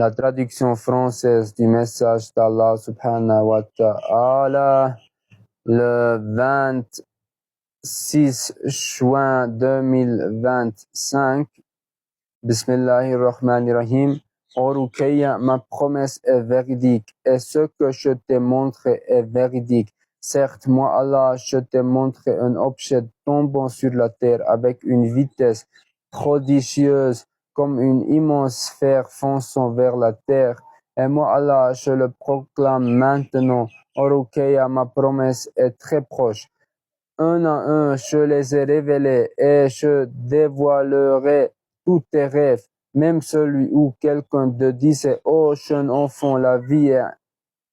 La traduction française du message d'Allah subhanahu wa ta'ala le 26 juin 2025. Bismillahirrahmanirrahim. Oh Ruqayya, ma promesse est véridique et ce que je t'ai montré est véridique. Certes, moi Allah, je t'ai montré un objet tombant sur la terre avec une vitesse prodigieuse comme une immense sphère fonçant vers la terre. Et moi Allah, je le proclame maintenant. Oh Ruqayya, ma promesse est très proche. Un à un, je les ai révélés et je dévoilerai tous tes rêves, même celui où quelqu'un te disait « Oh jeune enfant, la vie est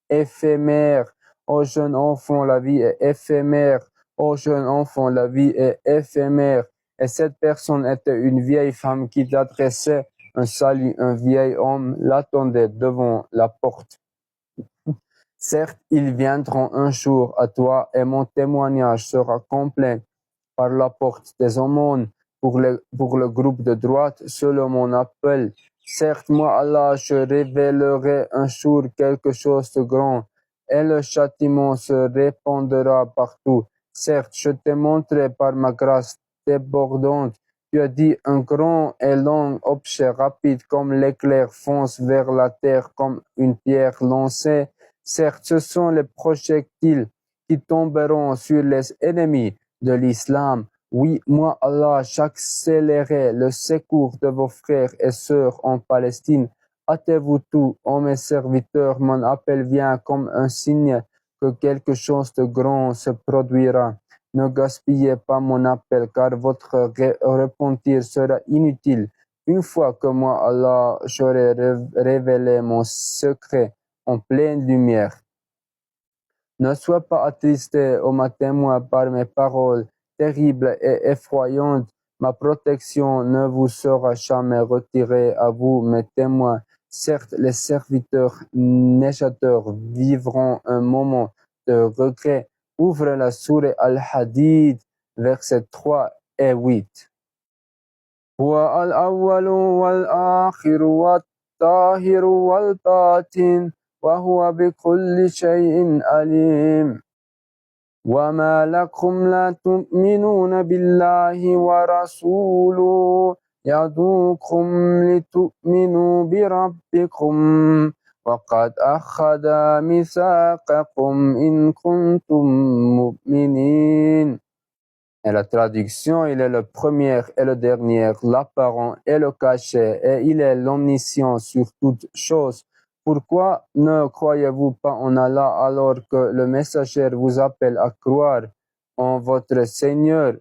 éphémère. Oh jeune enfant, la vie est éphémère. Oh jeune enfant, la vie est éphémère. » Et cette personne était une vieille femme qui t'adressait un salut. Un vieil homme l'attendait devant la porte. Certes, ils viendront un jour à toi et mon témoignage sera complet par la porte des aumônes pour le groupe de droite selon mon appel. Certes, moi Allah, je révélerai un jour quelque chose de grand et le châtiment se répandra partout. Certes, je t'ai montré par ma grâce débordante. Tu as dit un grand et long objet rapide comme l'éclair fonce vers la terre comme une pierre lancée. Certes, ce sont les projectiles qui tomberont sur les ennemis de l'islam. Oui, moi Allah, j'accélérerai le secours de vos frères et sœurs en Palestine. Hâtez-vous tout, ô mes serviteurs, mon appel vient comme un signe que quelque chose de grand se produira. Ne gaspillez pas mon appel, car votre repentir sera inutile. Une fois que moi Allah, j'aurai révélé mon secret en pleine lumière. Ne sois pas attristé, ô ma témoin, par mes paroles terribles et effroyantes. Ma protection ne vous sera jamais retirée à vous, mes témoins. Certes, les serviteurs négateurs vivront un moment de regret. Ouvre la sourate Al-Hadid, versets 3 et 8. Wa al-awwalu wal-akhiru wat-tahiru wal-batin. وهو بكل شيء عليم وما لكم لا تؤمنون بالله ورسوله يدعوكم لتؤمنوا بربكم وقد أخذ ميثاقكم إن كنتم مؤمنين. Et la traduction, il est le premier et le dernier, l'apparent et le caché, et il est l'omniscient sur toutes choses. Pourquoi ne croyez-vous pas en Allah alors que le messager vous appelle à croire en votre Seigneur?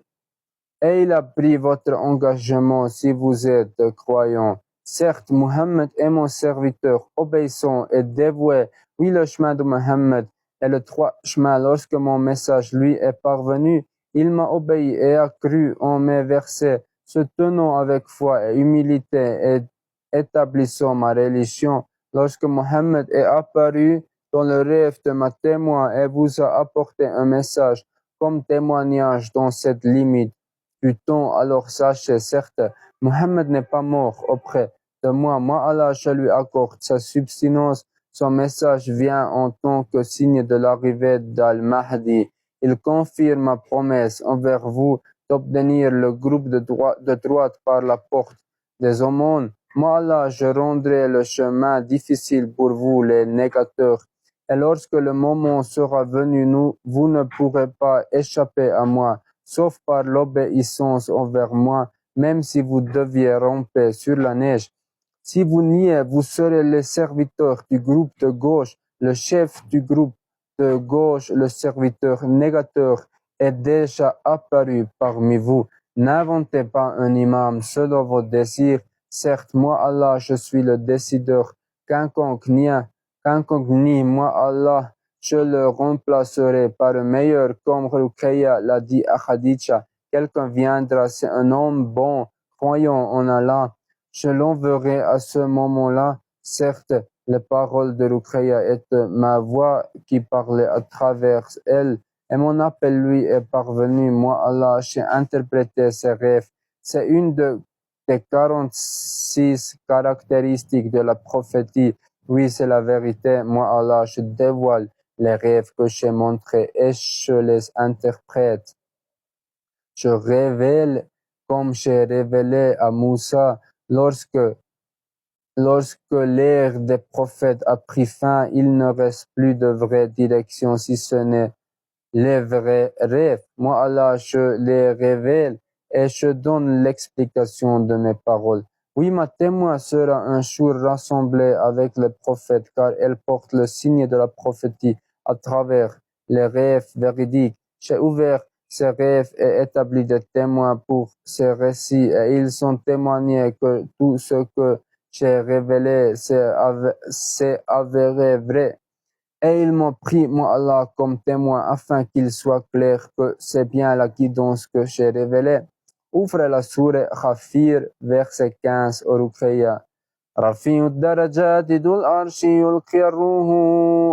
Et il a pris votre engagement si vous êtes croyant. Certes, Muhammad est mon serviteur, obéissant et dévoué. Oui, le chemin de Muhammad est le droit chemin. Lorsque mon message lui est parvenu, il m'a obéi et a cru en mes versets, se tenant avec foi et humilité et établissant ma religion. Lorsque Mohammed est apparu dans le rêve de ma témoin et vous a apporté un message comme témoignage dans cette limite du temps, alors sachez, certes, Mohammed n'est pas mort auprès de moi. Moi, Allah, je lui accorde sa subsistance. Son message vient en tant que signe de l'arrivée d'Al-Mahdi. Il confirme ma promesse envers vous d'obtenir le groupe de droite par la porte des aumônes. Moi, Allah, je rendrai le chemin difficile pour vous, les négateurs. Et lorsque le moment sera venu, vous ne pourrez pas échapper à moi, sauf par l'obéissance envers moi, même si vous deviez ramper sur la neige. Si vous niez, vous serez les serviteurs du groupe de gauche, le chef du groupe de gauche, le serviteur négateur, est déjà apparu parmi vous. N'inventez pas un imam selon vos désirs. Certes, moi Allah, je suis le décideur. Quiconque nie, moi Allah, je le remplacerai par un meilleur, comme Ruqayya l'a dit à Khadija. Quelqu'un viendra, c'est un homme bon, croyant en Allah. Je l'enverrai à ce moment-là. Certes, les paroles de Ruqayya étaient ma voix qui parlait à travers elle, et mon appel lui est parvenu. Moi, Allah, j'ai interprété ses rêves. C'est une de des 46 caractéristiques de la prophétie. Oui, c'est la vérité. Moi, Allah, je dévoile les rêves que j'ai montrés et je les interprète. Je révèle comme j'ai révélé à Moussa lorsque l'ère des prophètes a pris fin, il ne reste plus de vraie direction si ce n'est les vrais rêves. Moi, Allah, je les révèle et je donne l'explication de mes paroles. Oui, ma témoin sera un jour rassemblée avec les prophètes car elle porte le signe de la prophétie à travers les rêves véridiques. J'ai ouvert ces rêves et établi des témoins pour ces récits et ils ont témoigné que tout ce que j'ai révélé s'est avéré vrai. Et ils m'ont pris, moi Allah, comme témoin afin qu'il soit clair que c'est bien la guidance que j'ai révélée. Ouvre la sourate Ghafir, verset 15 au Ruqayya. رفيع الدرجات ذو العرش يلقي الروح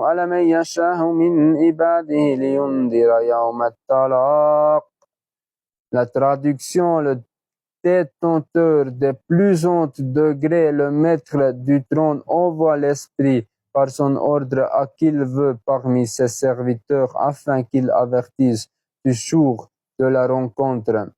على من يشاء من عباده لينذر يوم التلاق. La traduction, le détenteur des plus hauts degrés, le maître du trône, envoie l'esprit par son ordre à qui il veut parmi ses serviteurs afin qu'il avertisse du jour de la rencontre.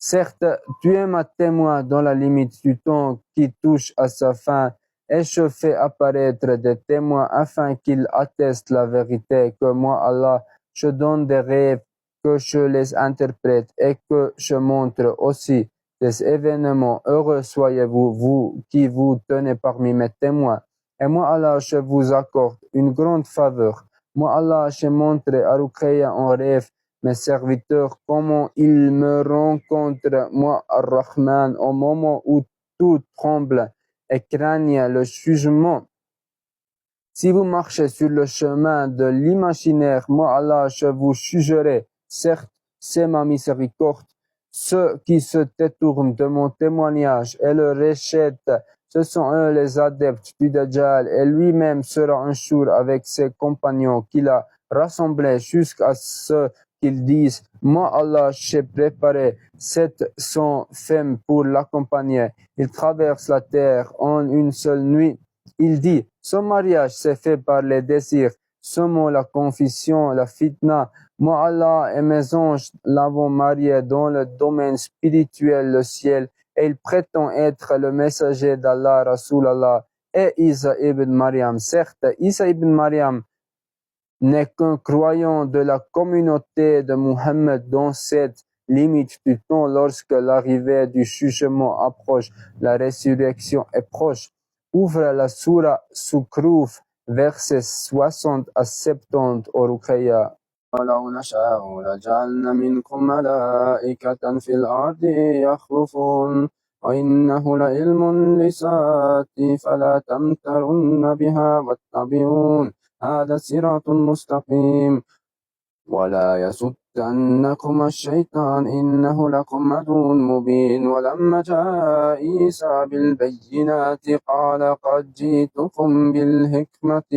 Certes, tu es ma témoin dans la limite du temps qui touche à sa fin et je fais apparaître des témoins afin qu'ils attestent la vérité que moi, Allah, je donne des rêves, que je les interprète et que je montre aussi des événements. Heureux soyez-vous, vous qui vous tenez parmi mes témoins. Et moi, Allah, je vous accorde une grande faveur. Moi, Allah, j'ai montré à Ruqayya en rêve mes serviteurs comment ils me rencontrent, moi, Ar-Rahman, au moment où tout tremble et craignent le jugement. Si vous marchez sur le chemin de l'imaginaire, moi, Allah, je vous jugerai. Certes, c'est ma miséricorde. Ceux qui se détournent de mon témoignage et le rejettent, ce sont eux les adeptes du Dajjal, et lui-même sera un jour avec ses compagnons qu'il a rassemblés jusqu'à ce qu'ils disent, moi Allah, j'ai préparé 700 femmes pour l'accompagner. Il traverse la terre en une seule nuit. Il dit, son mariage s'est fait par les désirs, semant la confusion, la fitna. Moi, Allah et mes anges l'avons marié dans le domaine spirituel, le ciel, et il prétend être le messager d'Allah, Rasulallah, et Isa ibn Maryam. Certes, Isa ibn Maryam n'est qu'un croyant de la communauté de Muhammad dans cette limite du temps lorsque l'arrivée du jugement approche, la résurrection est proche. Ouvre la sourate Zukhruf, versets 60 à 70 au Ruqayya. ولو نشاء لجعلنا منكم ملائكة في الأرض يخلفون وإنه لعلم للساعة فلا تمترن بها واتبعون هذا صراط مستقيم ولا يصدنكم الشيطان إنه لكم عدو مبين ولما جاء عيسى بالبينات قال قد جئتكم بالحكمة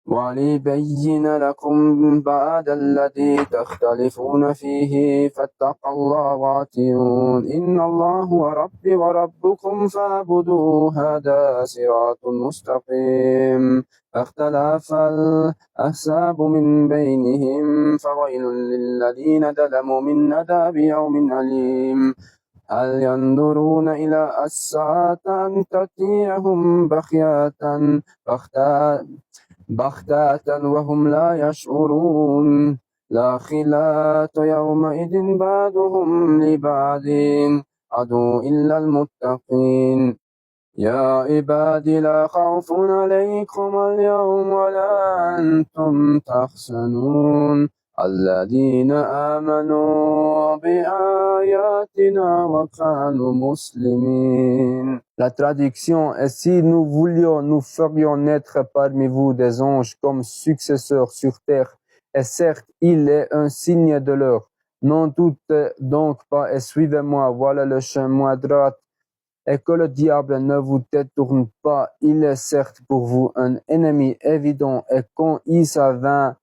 وليبين لكم بعد الذي تختلفون فيه فاتقوا الله وأطيعون إن الله هو ربي وربكم فاعبدوه هذا صراط مستقيم فاختلف الأحزاب من بينهم فويل للذين ظلموا من عذاب يوم أليم هل ينظرون إلى الساعة أن تأتيهم بغتة وهم لا يشعرون لا خلاة يومئذ بعضهم لبعض عدو إلا المتقين يا عبادي لا خوف عليكم اليوم ولا أنتم تحزنون الذين آمنوا بآياتنا وكانوا مسلمين. La traduction est si nous voulions, nous ferions naître parmi vous des anges comme successeurs sur terre. Et certes, il est un signe de l'heure. N'en doutez donc pas et suivez-moi, voilà le chemin droit. Et que le diable ne vous détourne pas, il est certes pour vous un ennemi évident. Et quand Isa vint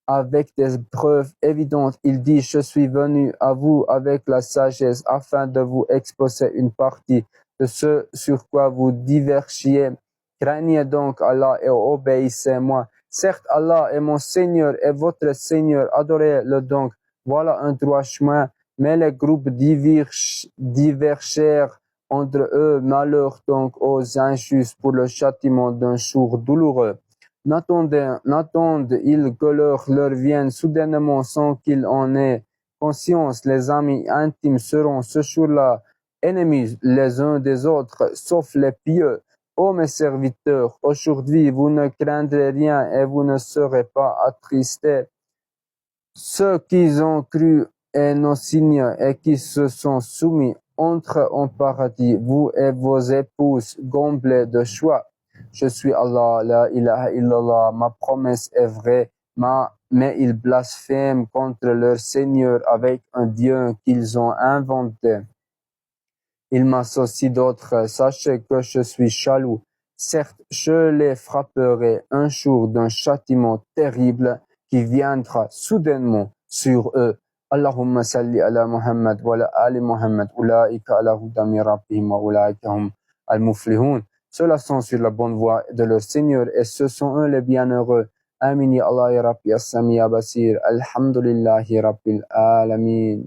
avec des preuves évidentes. Il dit, je suis venu à vous avec la sagesse afin de vous exposer une partie de ce sur quoi vous divergiez. Craignez donc Allah et obéissez-moi. Certes, Allah est mon Seigneur et votre Seigneur. Adorez-le donc. Voilà un droit chemin. Mais les groupes divergèrent entre eux. Malheur donc aux injustes pour le châtiment d'un jour douloureux. N'attendent-ils que leur vienne soudainement sans qu'ils en aient conscience? Les amis intimes seront ce jour-là ennemis les uns des autres, sauf les pieux. Ô mes serviteurs, aujourd'hui vous ne craindrez rien et vous ne serez pas attristés. Ceux qui ont cru et nos signes et qui se sont soumis entrent en paradis, vous et vos épouses comblés de joie. Je suis Allah, la ilaha illallah, ma promesse est vraie, mais ils blasphèment contre leur Seigneur avec un Dieu qu'ils ont inventé. Ils m'associent d'autres, sachez que je suis jaloux. Certes, je les frapperai un jour d'un châtiment terrible qui viendra soudainement sur eux. Allahumma salli ala Muhammad wa ala ali Muhammad, ulaika ala huda min rabbihim wa ulaika hum al-muflihun. Ceux-là sont sur la bonne voie de leur Seigneur et ce sont eux les bienheureux. Amin ya Allah ya Rabbi ya Sami ya Basir. Alhamdulillahi Rabbil Alamin.